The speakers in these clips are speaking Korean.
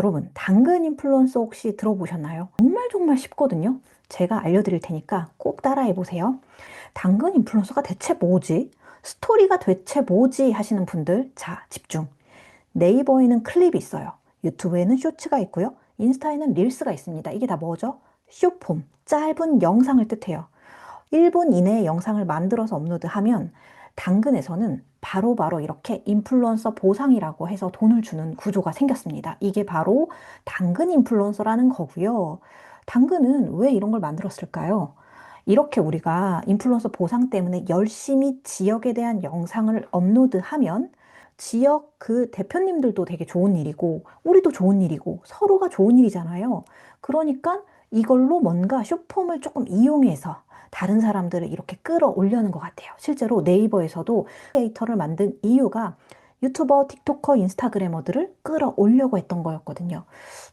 여러분, 당근 인플루언서 혹시 들어보셨나요? 정말 정말 쉽거든요. 제가 알려드릴 테니까 꼭 따라해 보세요. 당근 인플루언서가 대체 뭐지? 스토리가 대체 뭐지? 하시는 분들, 자, 집중. 네이버에는 클립이 있어요. 유튜브에는 쇼츠가 있고요. 인스타에는 릴스가 있습니다. 이게 다 뭐죠? 쇼폼, 짧은 영상을 뜻해요. 1분 이내의 영상을 만들어서 업로드하면 당근에서는 바로바로 이렇게 인플루언서 보상이라고 해서 돈을 주는 구조가 생겼습니다. 이게 바로 당근 인플루언서라는 거고요. 당근은 왜 이런 걸 만들었을까요? 이렇게 우리가 인플루언서 보상 때문에 열심히 지역에 대한 영상을 업로드하면 지역 그 대표님들도 되게 좋은 일이고 우리도 좋은 일이고 서로가 좋은 일이잖아요. 그러니까 이걸로 뭔가 쇼폼을 조금 이용해서 다른 사람들을 이렇게 끌어올려는 것 같아요. 실제로 네이버에서도 크리에이터를 만든 이유가 유튜버, 틱토커, 인스타그래머들을 끌어올려고 했던 거였거든요.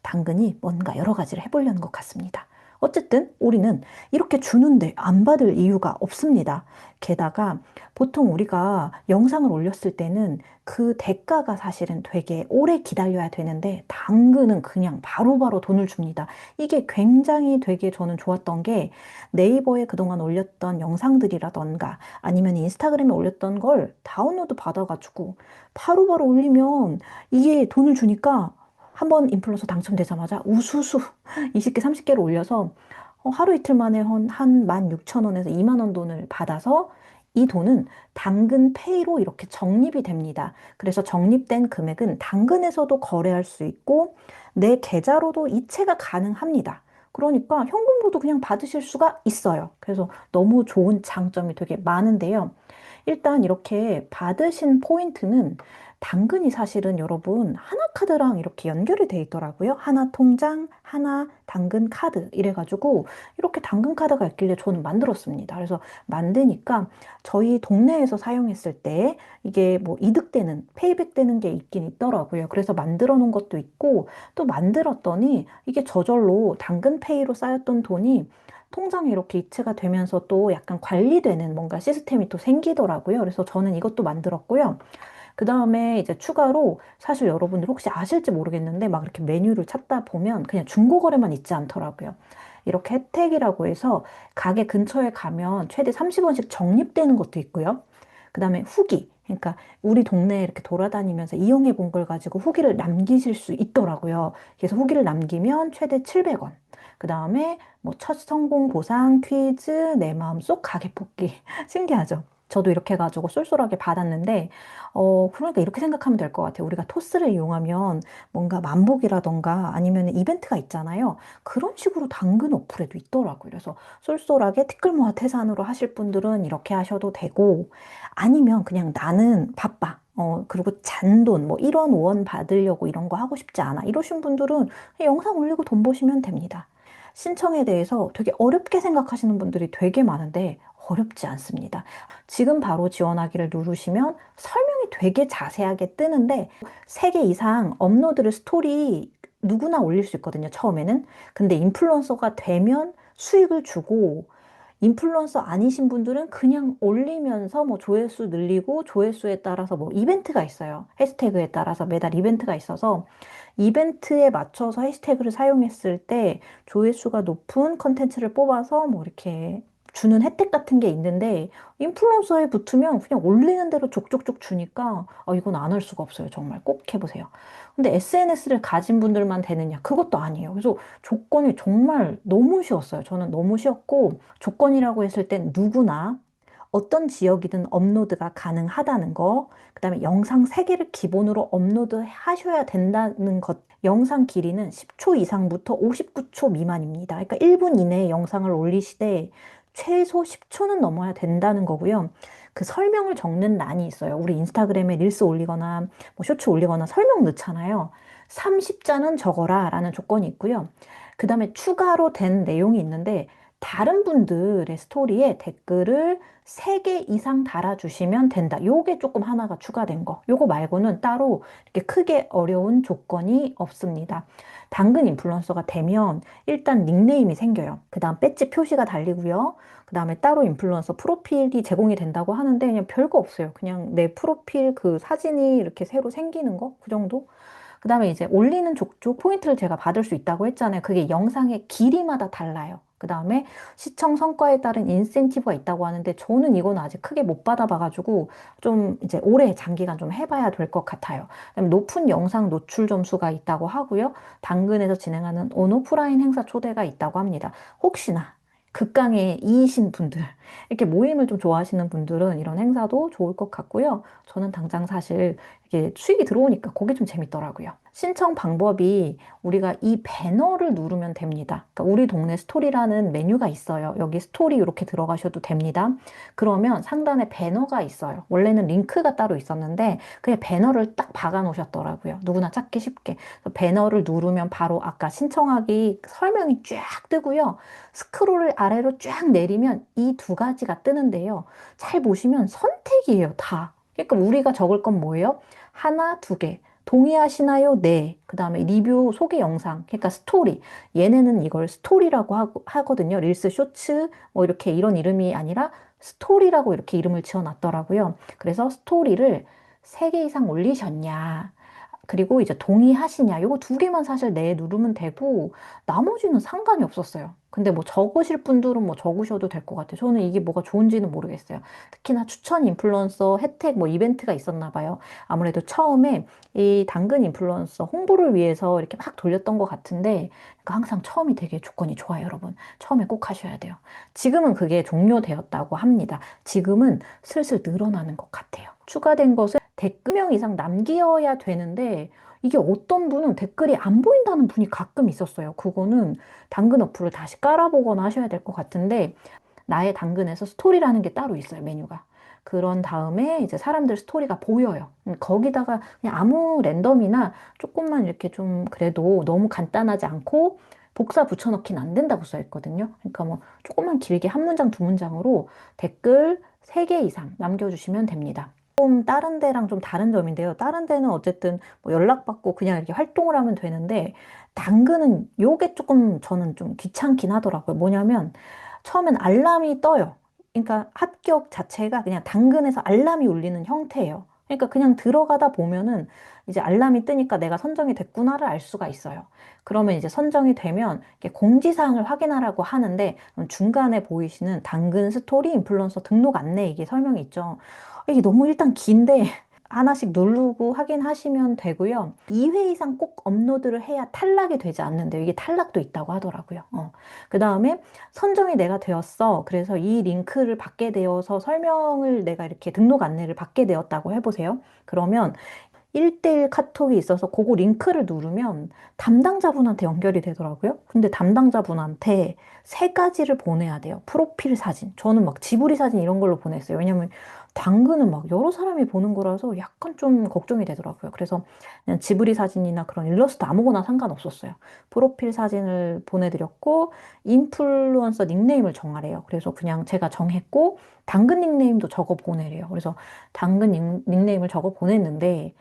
당근이 뭔가 여러 가지를 해보려는 것 같습니다. 어쨌든 우리는 이렇게 주는데 안 받을 이유가 없습니다. 게다가 보통 우리가 영상을 올렸을 때는 그 대가가 사실은 되게 오래 기다려야 되는데 당근은 그냥 바로바로 돈을 줍니다. 이게 굉장히 되게 저는 좋았던 게 네이버에 그동안 올렸던 영상들이라던가 아니면 인스타그램에 올렸던 걸 다운로드 받아가지고 바로바로 올리면 이게 돈을 주니까 한번 인플루언서 당첨되자마자 우수수 20개, 30개를 올려서 하루 이틀 만에 한 16,000원에서 2만 원 돈을 받아서 이 돈은 당근 페이로 이렇게 적립이 됩니다. 그래서 적립된 금액은 당근에서도 거래할 수 있고 내 계좌로도 이체가 가능합니다. 그러니까 현금으로도 그냥 받으실 수가 있어요. 그래서 너무 좋은 장점이 되게 많은데요. 일단 이렇게 받으신 포인트는 당근이 사실은 여러분 하나카드랑 이렇게 연결이 돼 있더라고요. 하나 통장, 하나 당근 카드 이래가지고 이렇게 당근 카드가 있길래 저는 만들었습니다. 그래서 만드니까 저희 동네에서 사용했을 때 이게 뭐 이득되는, 페이백 되는 게 있긴 있더라고요. 그래서 만들어 놓은 것도 있고 또 만들었더니 이게 저절로 당근페이로 쌓였던 돈이 통장에 이렇게 이체가 되면서 또 약간 관리되는 뭔가 시스템이 또 생기더라고요. 그래서 저는 이것도 만들었고요. 그 다음에 이제 추가로 사실 여러분들 혹시 아실지 모르겠는데 막 이렇게 메뉴를 찾다 보면 그냥 중고거래만 있지 않더라고요. 이렇게 혜택이라고 해서 가게 근처에 가면 최대 30원씩 적립되는 것도 있고요. 그 다음에 후기. 그러니까 우리 동네에 이렇게 돌아다니면서 이용해 본 걸 가지고 후기를 남기실 수 있더라고요. 그래서 후기를 남기면 최대 700원. 그 다음에 뭐 첫 성공 보상 퀴즈 내 마음속 가게 뽑기. 신기하죠? 저도 이렇게 해가지고 쏠쏠하게 받았는데, 그러니까 이렇게 생각하면 될 것 같아요. 우리가 토스를 이용하면 뭔가 만복이라던가 아니면 이벤트가 있잖아요. 그런 식으로 당근 어플에도 있더라고요. 그래서 쏠쏠하게 티끌모아 태산으로 하실 분들은 이렇게 하셔도 되고, 아니면 그냥 나는 바빠. 그리고 잔돈, 뭐 1원, 5원 받으려고 이런 거 하고 싶지 않아. 이러신 분들은 그냥 영상 올리고 돈 버시면 됩니다. 신청에 대해서 되게 어렵게 생각하시는 분들이 되게 많은데 어렵지 않습니다. 지금 바로 지원하기를 누르시면 설명이 되게 자세하게 뜨는데 3개 이상 업로드를 스토리 누구나 올릴 수 있거든요, 처음에는. 근데 인플루언서가 되면 수익을 주고 인플루언서 아니신 분들은 그냥 올리면서 뭐 조회수 늘리고 조회수에 따라서 뭐 이벤트가 있어요. 해시태그에 따라서 매달 이벤트가 있어서 이벤트에 맞춰서 해시태그를 사용했을 때 조회수가 높은 컨텐츠를 뽑아서 뭐 이렇게 주는 혜택 같은 게 있는데 인플루언서에 붙으면 그냥 올리는 대로 족족족 주니까 이건 안 할 수가 없어요. 정말 꼭 해보세요. 근데 SNS를 가진 분들만 되느냐? 그것도 아니에요. 그래서 조건이 정말 너무 쉬웠어요. 저는 너무 쉬웠고 조건이라고 했을 땐 누구나 어떤 지역이든 업로드가 가능하다는 거, 그 다음에 영상 3개를 기본으로 업로드 하셔야 된다는 것, 영상 길이는 10초 이상부터 59초 미만입니다. 그러니까 1분 이내에 영상을 올리시되 최소 10초는 넘어야 된다는 거고요. 그 설명을 적는 란이 있어요. 우리 인스타그램에 릴스 올리거나 뭐 쇼츠 올리거나 설명 넣잖아요. 30자는 적어라 라는 조건이 있고요. 그 다음에 추가로 된 내용이 있는데 다른 분들의 스토리에 댓글을 3개 이상 달아주시면 된다. 요게 조금 하나가 추가된 거. 요거 말고는 따로 이렇게 크게 어려운 조건이 없습니다. 당근 인플루언서가 되면 일단 닉네임이 생겨요. 그 다음 배지 표시가 달리고요. 그 다음에 따로 인플루언서 프로필이 제공이 된다고 하는데 그냥 별거 없어요. 그냥 내 프로필 그 사진이 이렇게 새로 생기는 거? 그 정도? 그 다음에 이제 올리는 족족 포인트를 제가 받을 수 있다고 했잖아요. 그게 영상의 길이마다 달라요. 그 다음에 시청 성과에 따른 인센티브가 있다고 하는데 저는 이건 아직 크게 못 받아봐가지고 좀 이제 오래 장기간 좀 해봐야 될 것 같아요. 그다음에 높은 영상 노출 점수가 있다고 하고요. 당근에서 진행하는 온오프라인 행사 초대가 있다고 합니다. 혹시나 극강의 이이신 분들, 이렇게 모임을 좀 좋아하시는 분들은 이런 행사도 좋을 것 같고요. 저는 당장 사실 이게 수익이 들어오니까 그게 좀 재밌더라고요. 신청 방법이 우리가 이 배너를 누르면 됩니다. 그러니까 우리 동네 스토리라는 메뉴가 있어요. 여기 스토리 이렇게 들어가셔도 됩니다. 그러면 상단에 배너가 있어요. 원래는 링크가 따로 있었는데 그냥 배너를 딱 박아 놓으셨더라고요. 누구나 찾기 쉽게. 그래서 배너를 누르면 바로 아까 신청하기 설명이 쫙 뜨고요. 스크롤을 아래로 쫙 내리면 이 두 가지가 뜨는데요. 잘 보시면 선택이에요, 다. 그러니까 우리가 적을 건 뭐예요? 하나, 두 개. 동의하시나요? 네. 그 다음에 리뷰 소개 영상. 그러니까 스토리. 얘네는 이걸 스토리라고 하거든요. 릴스, 쇼츠, 뭐 이렇게 이런 이름이 아니라 스토리라고 이렇게 이름을 지어 놨더라고요. 그래서 스토리를 3개 이상 올리셨냐. 그리고 이제 동의하시냐. 요거 두 개만 사실 네 누르면 되고, 나머지는 상관이 없었어요. 근데 뭐 적으실 분들은 뭐 적으셔도 될 것 같아요. 저는 이게 뭐가 좋은지는 모르겠어요. 특히나 추천 인플루언서 혜택 뭐 이벤트가 있었나 봐요. 아무래도 처음에 이 당근 인플루언서 홍보를 위해서 이렇게 막 돌렸던 것 같은데, 그러니까 항상 처음이 되게 조건이 좋아요, 여러분. 처음에 꼭 하셔야 돼요. 지금은 그게 종료되었다고 합니다. 지금은 슬슬 늘어나는 것 같아요. 추가된 것은 댓글 명 이상 남겨야 되는데, 이게 어떤 분은 댓글이 안 보인다는 분이 가끔 있었어요. 그거는 당근 어플을 다시 깔아보거나 하셔야 될 것 같은데, 나의 당근에서 스토리라는 게 따로 있어요, 메뉴가. 그런 다음에 이제 사람들 스토리가 보여요. 거기다가 그냥 아무 랜덤이나 조금만 이렇게 좀 그래도 너무 간단하지 않고 복사 붙여넣기는 안 된다고 써 있거든요. 그러니까 뭐 조금만 길게 한 문장, 두 문장으로 댓글 3개 이상 남겨주시면 됩니다. 좀 다른 데랑 좀 다른 점인데요. 다른 데는 어쨌든 뭐 연락받고 그냥 이렇게 활동을 하면 되는데, 당근은 요게 조금 저는 좀 귀찮긴 하더라고요. 뭐냐면 처음엔 알람이 떠요. 그러니까 합격 자체가 그냥 당근에서 알람이 울리는 형태예요. 그러니까 그냥 들어가다 보면은 이제 알람이 뜨니까 내가 선정이 됐구나를 알 수가 있어요. 그러면 이제 선정이 되면 이렇게 공지사항을 확인하라고 하는데, 중간에 보이시는 당근 스토리 인플루언서 등록 안내, 이게 설명이 있죠. 이게 너무 일단 긴데 하나씩 누르고 확인하시면 되고요. 2회 이상 꼭 업로드를 해야 탈락이 되지 않는데요. 이게 탈락도 있다고 하더라고요. 그 다음에 선정이 내가 되었어. 그래서 이 링크를 받게 되어서 설명을 내가 이렇게 등록 안내를 받게 되었다고 해보세요. 그러면 1대1 카톡이 있어서 그거 링크를 누르면 담당자분한테 연결이 되더라고요. 근데 담당자분한테 3가지를 보내야 돼요. 프로필 사진. 저는 막 지브리 사진 이런 걸로 보냈어요. 왜냐면 당근은 막 여러 사람이 보는 거라서 약간 좀 걱정이 되더라고요. 그래서 그냥 지브리 사진이나 그런 일러스트 아무거나 상관없었어요. 프로필 사진을 보내드렸고, 인플루언서 닉네임을 정하래요. 그래서 그냥 제가 정했고, 당근 닉네임도 적어 보내래요. 그래서 당근 닉네임을 적어 보냈는데,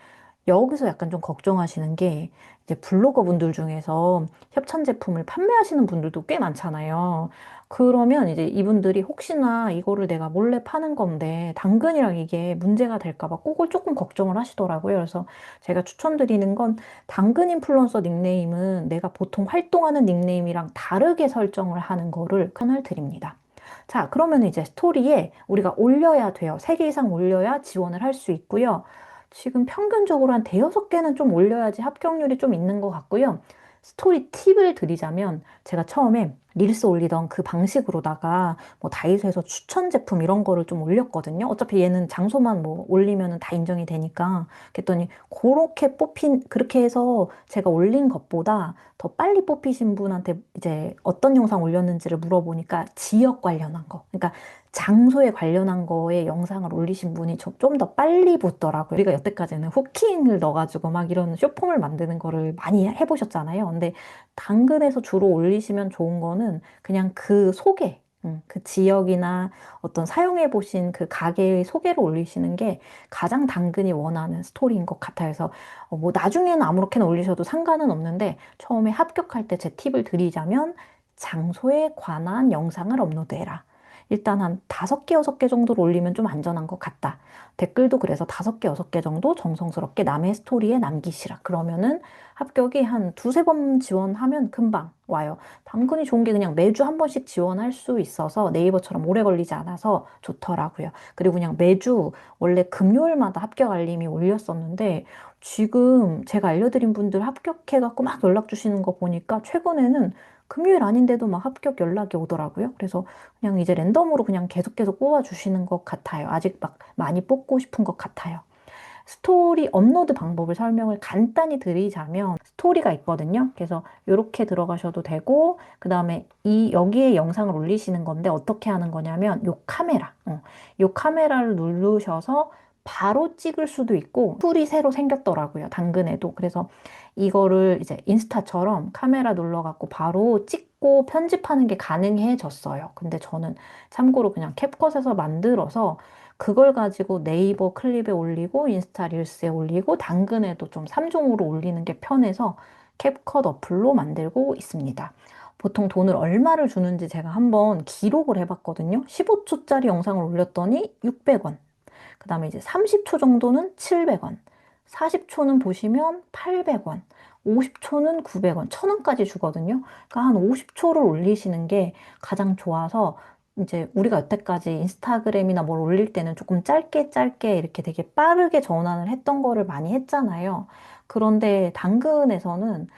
여기서 약간 좀 걱정하시는 게, 이제 블로거 분들 중에서 협찬 제품을 판매하시는 분들도 꽤 많잖아요. 그러면 이제 이분들이 혹시나 이거를 내가 몰래 파는 건데 당근이랑 이게 문제가 될까 봐 그걸 조금 걱정을 하시더라고요. 그래서 제가 추천드리는 건, 당근 인플루언서 닉네임은 내가 보통 활동하는 닉네임이랑 다르게 설정을 하는 거를 권을 드립니다. 자, 그러면 이제 스토리에 우리가 올려야 돼요. 3개 이상 올려야 지원을 할 수 있고요. 지금 평균적으로 한 대여섯 개는 좀 올려야지 합격률이 좀 있는 것 같고요. 스토리 팁을 드리자면, 제가 처음에 릴스 올리던 그 방식으로다가 뭐 다이소에서 추천 제품 이런 거를 좀 올렸거든요. 어차피 얘는 장소만 뭐 올리면은 다 인정이 되니까. 그랬더니 그렇게 해서 제가 올린 것보다 더 빨리 뽑히신 분한테 이제 어떤 영상 올렸는지를 물어보니까 지역 관련한 거. 그러니까 장소에 관련한 거에 영상을 올리신 분이 좀 더 빨리 붙더라고요. 우리가 여태까지는 후킹을 넣어가지고 막 이런 쇼폼을 만드는 거를 많이 해보셨잖아요. 근데 당근에서 주로 올리시면 좋은 거는 그냥 그 소개, 그 지역이나 어떤 사용해보신 그 가게의 소개를 올리시는 게 가장 당근이 원하는 스토리인 것 같아요. 그래서 뭐 나중에는 아무렇게나 올리셔도 상관은 없는데, 처음에 합격할 때 제 팁을 드리자면 장소에 관한 영상을 업로드해라. 일단 한 5개, 6개 정도로 올리면 좀 안전한 것 같다. 댓글도 그래서 5개, 6개 정도 정성스럽게 남의 스토리에 남기시라. 그러면은 합격이 한 두세 번 지원하면 금방 와요. 당근이 좋은 게 그냥 매주 한 번씩 지원할 수 있어서 네이버처럼 오래 걸리지 않아서 좋더라고요. 그리고 그냥 매주 원래 금요일마다 합격 알림이 올렸었는데 지금 제가 알려드린 분들 합격해갖고 막 연락 주시는 거 보니까 최근에는 금요일 아닌데도 막 합격 연락이 오더라고요. 그래서 그냥 이제 랜덤으로 그냥 계속 뽑아주시는 것 같아요. 아직 막 많이 뽑고 싶은 것 같아요. 스토리 업로드 방법을 설명을 간단히 드리자면 스토리가 있거든요. 그래서 이렇게 들어가셔도 되고 그 다음에 여기에 영상을 올리시는 건데 어떻게 하는 거냐면 요 카메라를 누르셔서 바로 찍을 수도 있고 툴이 새로 생겼더라고요. 당근에도. 그래서 이거를 이제 인스타처럼 카메라 눌러갖고 바로 찍고 편집하는 게 가능해졌어요. 근데 저는 참고로 그냥 캡컷에서 만들어서 그걸 가지고 네이버 클립에 올리고 인스타 릴스에 올리고 당근에도 좀 3종으로 올리는 게 편해서 캡컷 어플로 만들고 있습니다. 보통 돈을 얼마를 주는지 제가 한번 기록을 해봤거든요. 15초짜리 영상을 올렸더니 600원. 그 다음에 이제 30초 정도는 700원. 40초는 보시면 800원. 50초는 900원, 1000원까지 주거든요. 그러니까 한 50초를 올리시는 게 가장 좋아서 이제 우리가 여태까지 인스타그램이나 뭘 올릴 때는 조금 짧게 이렇게 되게 빠르게 전환을 했던 거를 많이 했잖아요. 그런데 당근에서는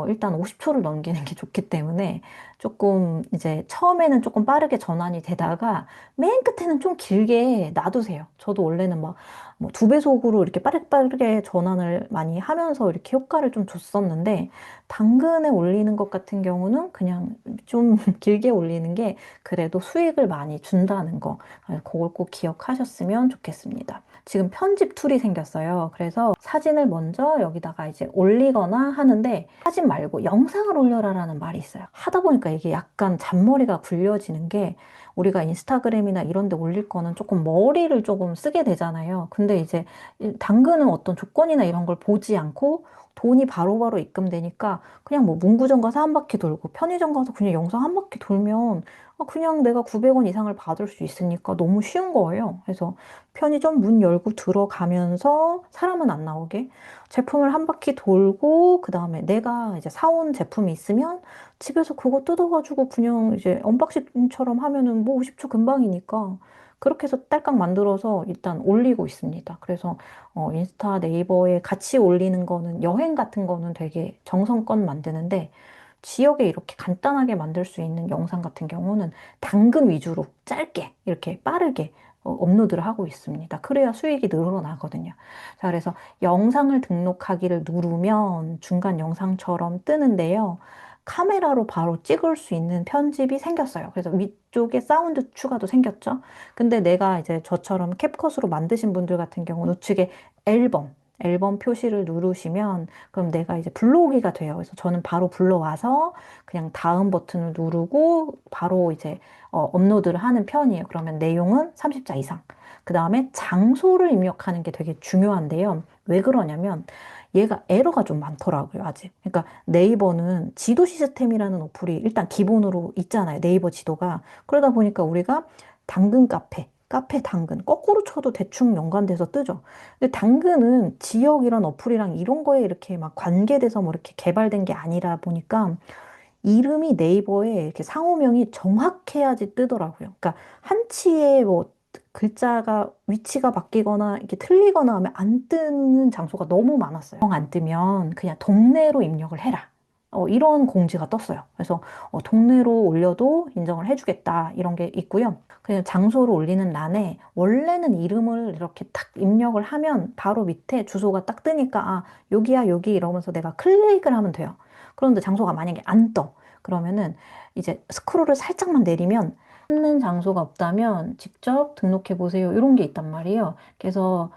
일단 50초를 넘기는 게 좋기 때문에 조금 이제 처음에는 조금 빠르게 전환이 되다가 맨 끝에는 좀 길게 놔두세요. 저도 원래는 막 뭐 2배속으로 이렇게 빠르게 전환을 많이 하면서 이렇게 효과를 좀 줬었는데 당근에 올리는 것 같은 경우는 그냥 좀 길게 올리는 게 그래도 수익을 많이 준다는 거. 그걸 꼭 기억하셨으면 좋겠습니다. 지금 편집 툴이 생겼어요. 그래서 사진을 먼저 여기다가 이제 올리거나 하는데 사진 말고 영상을 올려라라는 말이 있어요. 하다 보니까 이게 약간 잔머리가 굴려지는 게 우리가 인스타그램이나 이런 데 올릴 거는 조금 머리를 조금 쓰게 되잖아요. 근데 이제 당근은 어떤 조건이나 이런 걸 보지 않고 돈이 바로바로 입금되니까 그냥 뭐 문구점 가서 한 바퀴 돌고 편의점 가서 그냥 영상 한 바퀴 돌면 그냥 내가 900원 이상을 받을 수 있으니까 너무 쉬운 거예요. 그래서 편의점 문 열고 들어가면서 사람은 안 나오게 제품을 한 바퀴 돌고 그 다음에 내가 이제 사온 제품이 있으면 집에서 그거 뜯어가지고 그냥 이제 언박싱처럼 하면은 뭐 50초 금방이니까 그렇게 해서 딸깍 만들어서 일단 올리고 있습니다. 그래서 인스타 네이버에 같이 올리는 거는 여행 같은 거는 되게 정성껏 만드는데 지역에 이렇게 간단하게 만들 수 있는 영상 같은 경우는 당근 위주로 짧게 이렇게 빠르게 업로드를 하고 있습니다. 그래야 수익이 늘어나거든요. 자, 그래서 영상을 등록하기를 누르면 중간 영상처럼 뜨는데요. 카메라로 바로 찍을 수 있는 편집이 생겼어요. 그래서 위쪽에 사운드 추가도 생겼죠. 근데 내가 이제 저처럼 캡컷으로 만드신 분들 같은 경우 우측에 앨범 표시를 누르시면 그럼 내가 이제 불러오기가 돼요. 그래서 저는 바로 불러와서 그냥 다음 버튼을 누르고 바로 이제 업로드를 하는 편이에요. 그러면 내용은 30자 이상. 그 다음에 장소를 입력하는 게 되게 중요한데요. 왜 그러냐면 얘가 에러가 좀 많더라고요, 아직. 그러니까 네이버는 지도 시스템이라는 어플이 일단 기본으로 있잖아요, 네이버 지도가. 그러다 보니까 우리가 당근 카페 당근, 거꾸로 쳐도 대충 연관돼서 뜨죠. 근데 당근은 지역이란 어플이랑 이런 거에 이렇게 막 관계돼서 뭐 이렇게 개발된 게 아니라 보니까 이름이 네이버에 이렇게 상호명이 정확해야지 뜨더라고요. 그러니까 한치의 뭐 글자가 위치가 바뀌거나 이렇게 틀리거나 하면 안 뜨는 장소가 너무 많았어요. 정 안 뜨면 그냥 동네로 입력을 해라. 이런 공지가 떴어요. 그래서 동네로 올려도 인정을 해주겠다 이런 게 있고요. 그냥 장소를 올리는欄에 원래는 이름을 이렇게 딱 입력을 하면 바로 밑에 주소가 딱 뜨니까 여기야 여기 이러면서 내가 클릭을 하면 돼요. 그런데 장소가 만약에 안 떠. 그러면은 이제 스크롤을 살짝만 내리면 찾는 장소가 없다면 직접 등록해 보세요. 이런 게 있단 말이에요. 그래서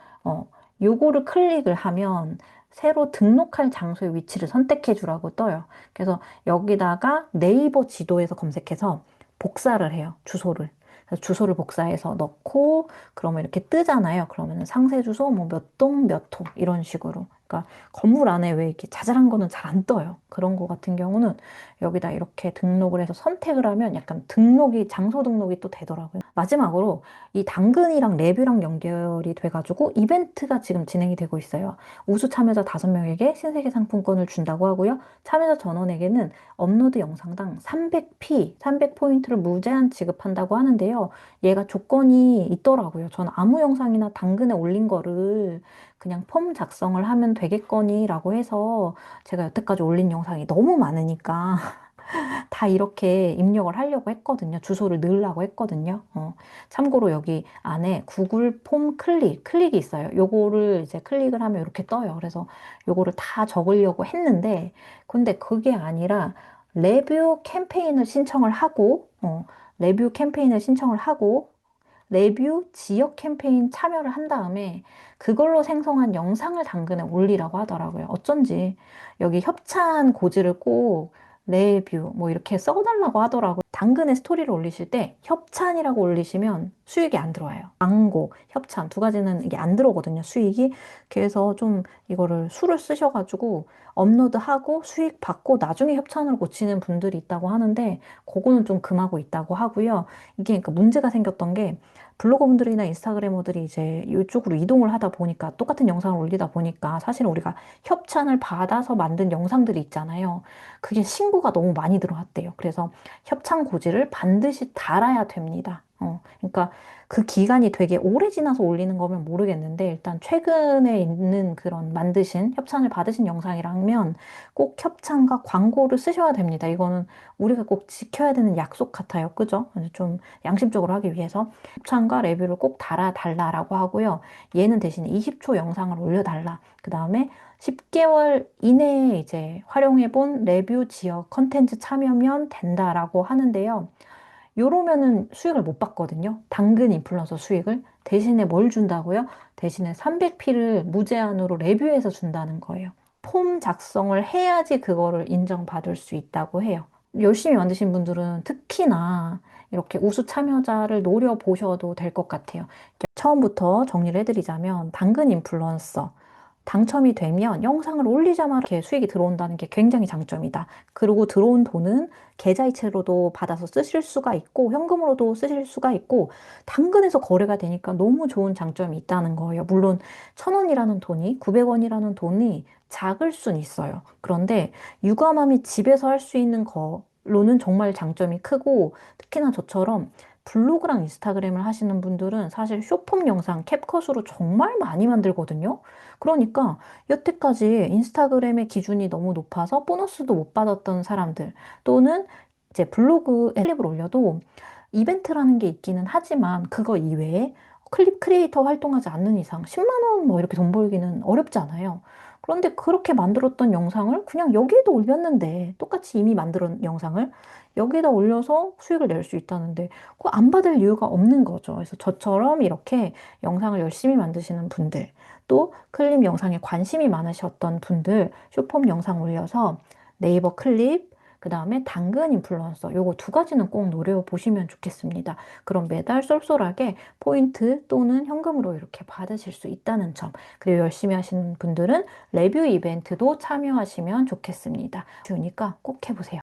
요거를 클릭을 하면 새로 등록할 장소의 위치를 선택해 주라고 떠요. 그래서 여기다가 네이버 지도에서 검색해서 복사를 해요. 주소를. 그래서 주소를 복사해서 넣고 그러면 이렇게 뜨잖아요. 그러면 상세 주소 뭐 몇 동 몇 호 이런 식으로. 그러니까 건물 안에 왜 이렇게 자잘한 거는 잘 안 떠요. 그런 거 같은 경우는 여기다 이렇게 등록을 해서 선택을 하면 약간 등록이 장소 등록이 또 되더라고요. 마지막으로 이 당근이랑 레뷰랑 연결이 돼가지고 이벤트가 지금 진행이 되고 있어요. 우수 참여자 5명에게 신세계 상품권을 준다고 하고요. 참여자 전원에게는 업로드 영상당 300p, 300포인트를 무제한 지급한다고 하는데요. 얘가 조건이 있더라고요. 저는 아무 영상이나 당근에 올린 거를 그냥 폼 작성을 하면 되겠거니 라고 해서 제가 여태까지 올린 영상이 너무 많으니까 다 이렇게 입력을 하려고 했거든요. 주소를 넣으려고 했거든요. 참고로 여기 안에 구글 폼 클릭이 있어요. 요거를 이제 클릭을 하면 이렇게 떠요. 그래서 요거를 다 적으려고 했는데, 근데 그게 아니라 레뷰 캠페인을 신청을 하고, 레뷰 캠페인을 신청을 하고, 레뷰 지역 캠페인 참여를 한 다음에 그걸로 생성한 영상을 당근에 올리라고 하더라고요. 어쩐지 여기 협찬 고지를 꼭 레뷰 뭐 이렇게 써달라고 하더라고요. 당근에 스토리를 올리실 때 협찬이라고 올리시면 수익이 안 들어와요. 광고, 협찬 두 가지는 이게 안 들어오거든요. 수익이. 그래서 좀 이거를 수를 쓰셔가지고 업로드하고 수익 받고 나중에 협찬으로 고치는 분들이 있다고 하는데 그거는 좀 금하고 있다고 하고요. 이게 그러니까 문제가 생겼던 게 블로거분들이나 인스타그래머들이 이제 이쪽으로 이동을 하다 보니까 똑같은 영상을 올리다 보니까 사실은 우리가 협찬을 받아서 만든 영상들이 있잖아요. 그게 신고가 너무 많이 들어왔대요. 그래서 협찬 고지를 반드시 달아야 됩니다. 그러니까 그 기간이 되게 오래 지나서 올리는 거면 모르겠는데 일단 최근에 있는 그런 만드신 협찬을 받으신 영상이라면 꼭 협찬과 광고를 쓰셔야 됩니다. 이거는 우리가 꼭 지켜야 되는 약속 같아요. 그죠? 그래서 좀 양심적으로 하기 위해서 협찬과 레뷰를 꼭 달아달라라고 하고요. 얘는 대신 20초 영상을 올려달라. 그 다음에 10개월 이내에 이제 활용해본 레뷰 지역 컨텐츠 참여면 된다라고 하는데요. 요러면은 수익을 못 받거든요. 당근 인플루언서 수익을. 대신에 뭘 준다고요? 대신에 300p를 무제한으로 레뷰해서 준다는 거예요. 폼 작성을 해야지 그거를 인정받을 수 있다고 해요. 열심히 만드신 분들은 특히나 이렇게 우수 참여자를 노려보셔도 될 것 같아요. 처음부터 정리를 해드리자면 당근 인플루언서 당첨이 되면 영상을 올리자마자 이렇게 수익이 들어온다는 게 굉장히 장점이다. 그리고 들어온 돈은 계좌이체로도 받아서 쓰실 수가 있고 현금으로도 쓰실 수가 있고 당근에서 거래가 되니까 너무 좋은 장점이 있다는 거예요. 물론 1,000원이라는 돈이 900원이라는 돈이 작을 순 있어요. 그런데 육아맘이 집에서 할 수 있는 거로는 정말 장점이 크고 특히나 저처럼 블로그랑 인스타그램을 하시는 분들은 사실 쇼폼 영상 캡컷으로 정말 많이 만들거든요. 그러니까 여태까지 인스타그램의 기준이 너무 높아서 보너스도 못 받았던 사람들 또는 이제 블로그에 클립을 올려도 이벤트라는 게 있기는 하지만 그거 이외에 클립 크리에이터 활동하지 않는 이상 10만 원 뭐 이렇게 돈 벌기는 어렵잖아요. 그런데 그렇게 만들었던 영상을 그냥 여기에도 올렸는데 똑같이 이미 만들은 영상을 여기에다 올려서 수익을 낼 수 있다는데 그거 안 받을 이유가 없는 거죠. 그래서 저처럼 이렇게 영상을 열심히 만드시는 분들 또 클립 영상에 관심이 많으셨던 분들 쇼폼 영상 올려서 네이버 클립 그 다음에 당근 인플루언서 요거 두 가지는 꼭 노려보시면 좋겠습니다. 그럼 매달 쏠쏠하게 포인트 또는 현금으로 이렇게 받으실 수 있다는 점. 그리고 열심히 하시는 분들은 레뷰 이벤트도 참여하시면 좋겠습니다. 좋으니까 꼭 해보세요.